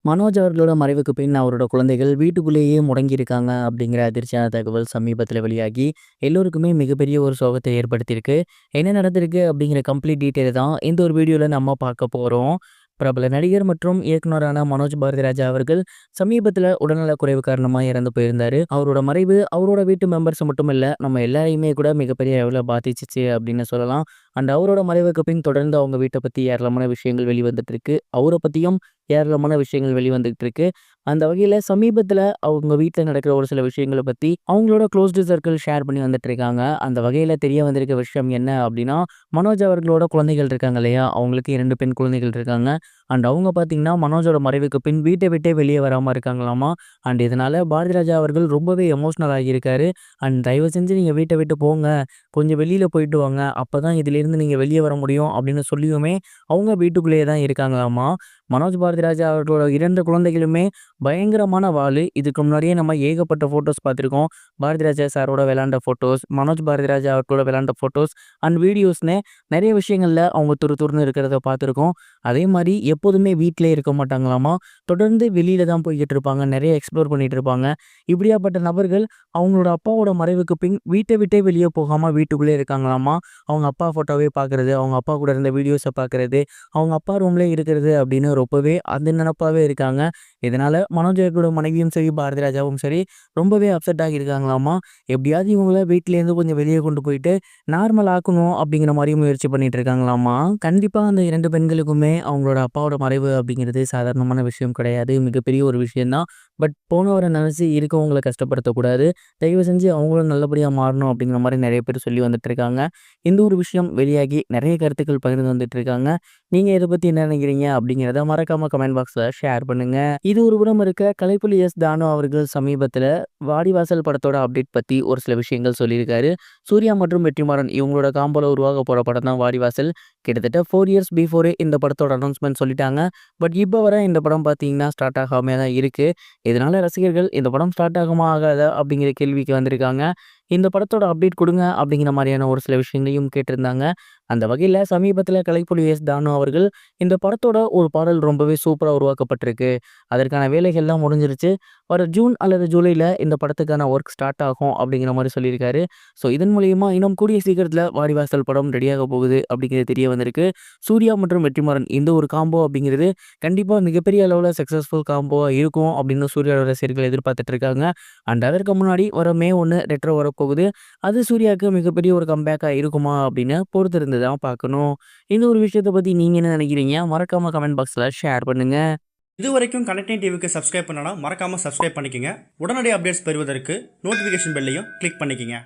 மனோஜ் அவர்களோட மறைவுக்கு பின் அவரோட குழந்தைகள் வீட்டுக்குள்ளேயே முடங்கியிருக்காங்க அப்படிங்கிற அதிர்ச்சியான தகவல் சமீபத்தில் வெளியாகி எல்லோருக்குமே மிகப்பெரிய ஒரு சோகத்தை ஏற்படுத்தியிருக்கு. என்ன நடந்திருக்கு அப்படிங்கிற கம்ப்ளீட் டீட்டெயில் தான் இந்த ஒரு வீடியோவில் நம்ம பார்க்க போகிறோம். பிரபல நடிகர் மற்றும் இயக்குனரான மனோஜ் பாரதிராஜா அவர்கள் சமீபத்தில் உடல்நலக் குறைவு காரணமாக இறந்து போயிருந்தாரு. அவரோட மறைவு அவரோட வீட்டு மெம்பர்ஸ் மட்டும் இல்லை, நம்ம எல்லாரையுமே கூட மிகப்பெரிய அளவில் பாதிச்சிச்சு அப்படின்னு சொல்லலாம். அண்ட் அவரோட மறைவுக்கு பின் தொடர்ந்து அவங்க வீட்டை பற்றி ஏராளமான விஷயங்கள் வெளிவந்துட்டு இருக்கு. அவரை பற்றியும் ஏராளமான விஷயங்கள் வெளிவந்துகிட்டு இருக்கு. அந்த வகையில சமீபத்தில அவங்க வீட்ல நடக்கிற ஒரு சில விஷயங்கள பத்தி அவங்களோட க்ளோஸ்டு சர்க்கிள் ஷேர் பண்ணி வந்துட்டு இருக்காங்க. அந்த வகையில தெரிய வந்திருக்க விஷயம் என்ன அப்டின்னா, மனோஜ் அவர்களோட குழந்தைகள் இருக்காங்க இல்லையா? அவங்களுக்கு 2 பெண் குழந்தைகள் இருக்காங்க. அண்ட் அவங்க பார்த்தீங்கன்னா, மனோஜோட மறைவுக்கு பின் வீட்ட விட்டே வெளிய வராம இருக்காங்களாமா. அண்ட் இதனால பாரதிராஜா அவர்கள் ரொம்பவே எமோஷனல் ஆகியிருக்காரு. அண்ட் தயவு செஞ்சு நீங்க வீட்ட விட்டு போங்க. கொஞ்சம் வெளியில போயிட்டு வாங்க. அப்பதான் இதிலிருந்து நீங்க வெளிய வர முடியும் அப்படின்னு சொல்லியுமே, அவங்க வீட்டுக்குள்ளேயே தான் இருக்காங்களாமா. மனோஜ் பாரதிராஜா அவர்களோட 2 குழந்தைகளுமே பயங்கரமான வாளு. இதுக்கு முன்னாடியே நம்ம ஏகப்பட்ட ஃபோட்டோஸ் பார்த்துருக்கோம். பாரதிராஜா சாரோட விளையாண்ட ஃபோட்டோஸ், மனோஜ் பாரதிராஜா அவர்களோட விளையாண்ட ஃபோட்டோஸ் அண்ட் வீடியோஸ்ன்னு நெறைய விஷயங்கள்ல அவங்க துரு துருன்னு இருக்கிறத பார்த்துருக்கோம். அதே மாரி எப்போதுமே வீட்லயே இருக்க மாட்டாங்களாமா. தொடர்ந்து வெளியில தான் போய்க்கிட்டு இருப்பாங்க. நெறைய எக்ஸ்ப்ளோர் பண்ணிட்டு இருப்பாங்க. இப்படியாப்பட்ட நபர்கள் அவங்களோட அப்பாவோட மறைவுக்கு பின் வீட்ட விட்டே வெளிய போகாம வீட்டுக்குள்ளே இருக்காங்களாமா. அவங்க அப்பா ஃபோட்டோவே பார்க்குறது, அவங்க அப்பா கூட இருந்த வீடியோஸ பார்க்குறது, அவங்க அப்பா ரூம்லயே இருக்கிறது அப்படின்னு ரொம்பவே அந்த நெனப்பாவே இருக்காங்க. இதனால மனோஜ் அவர்களோட மனைவியும் சரி, பாரதிராஜாவும் சரி ரொம்பவே அப்செட் ஆகியிருக்காங்களாமா. எப்படியாவது இவங்கள வீட்லேருந்து கொஞ்சம் வெளிய கொண்டு போயிட்டு நார்மல் ஆக்கணும் அப்படிங்கிற மாரி முயற்சி பண்ணிட்டு இருக்காங்களாமா. கண்டிப்பா அந்த 2 பெண்களுக்குமே அவங்களோட அப்பாவோட மறைவு அப்படிங்கிறது சாதாரணமான விஷயம் கிடையாது. மிகப்பெரிய ஒரு விஷயம் தான். பட் போனவர நெனச்சு இருக்கவங்கள கஷ்டப்படுத்தக்கூடாது. தயவு செஞ்சு அவங்களும் நல்லபடியா மாறணும் அப்படிங்கிற மாரி நெறைய பேர் சொல்லி வந்துட்டு இருக்காங்க. இந்த ஒரு விஷயம் வெளியாகி நெறைய கருத்துக்கள் பகிர்ந்து வந்துட்டு இருக்காங்க. நீங்க இத பத்தி என்ன நினைக்கிறீங்க அப்படிங்கிறத மறக்காம கமெண்ட் பாக்ஸ்ல ஷேர் பண்ணுங்க. இது ஒரு புறம் இருக்க, கலைப்புலி தானு அவர்கள் சமீபத்தில வாடிவாசல் படத்தோட அப்டேட் பத்தி ஒரு சில விஷயங்கள் சொல்லியிருக்காரு. சூர்யா மற்றும் வெற்றிமாறன் இவங்களோட காம்போல உருவாக போற படம் தான் வாடிவாசல். கிட்டத்தட்ட 4 இயர்ஸ் பிஃபோரே இந்த படத்தோட அனௌன்ஸ்மென்ட் சொல்லிட்டாங்க. பட் இப்ப வர இந்த படம் பார்த்தீங்கன்னா ஸ்டார்ட் ஆகாமயே தான் இருக்கு. இதனால ரசிகர்கள் இந்த படம் ஸ்டார்ட் ஆகுமா ஆகாதா அப்படிங்கிற கேள்விக்கு வந்திருக்காங்க. இந்த படத்தோட அப்டேட் குடுங்க அப்படிங்கிற மாரியான ஒரு சில விஷயங்களையும் கேட்டிருந்தாங்க. அந்த வகையில சமீபத்தில கலைப்புலி தானு அவர்கள் இந்த படத்தோட ஒரு பாடல் ரொம்பவே சூப்பரா உருவாக்கப்பட்டிருக்கு. அதற்கான வேலைகள்லாம் முடிஞ்சிருச்சு. வர ஜூன் அல்லது ஜூலைல இந்த படத்துக்கான ஒர்க் ஸ்டார்ட் ஆகும் அப்படிங்கிற மாரி சொல்லியிருக்காரு. ஸோ இதன் மூலியமா இன்னும் கூடிய சீக்கிரத்தில வாடிவாசல் படம் ரெடியாக போகுது அப்படிங்கிறது தெரிய வந்திருக்கு. சூர்யா மற்றும் வெற்றிமாறன் இந்த ஒரு காம்போ அப்படிங்கிறது கண்டிப்பா மிகப்பெரிய அளவுல சக்சஸ்ஃபுல் காம்போவா இருக்கும் அப்படின்னு சூர்யாவோட ரசிகர்கள் எதிர்பார்த்துட்டு இருக்காங்க. அண்ட் அதற்கு முன்னாடி வர மே 1 ரெட்ரோ வரப்போகுது. அது சூர்யாவுக்கு மிகப்பெரிய ஒரு கம்பேக்கா இருக்குமா அப்படின்னு பொறுத்திருந்து தான் பார்க்கணும். இந்த ஒரு விஷயத்த பத்தி நீங்க என்ன நினைக்கிறீங்க? மறக்காம கமெண்ட் பாக்ஸ்ல ஷேர் பண்ணுங்க. இதுவரைக்கும் கனெக்டிங் டிவிக்கு சப்ஸ்கிரைப் பண்ணனா மறக்காம சப்ஸ்கிரைப் பண்ணிக்கங்க. உடனடி அப்டேட்ஸ் பெறுவதற்கு நோட்டிஃபிகேஷன் பெல்லையும் கிளிக் பண்ணிக்கங்க.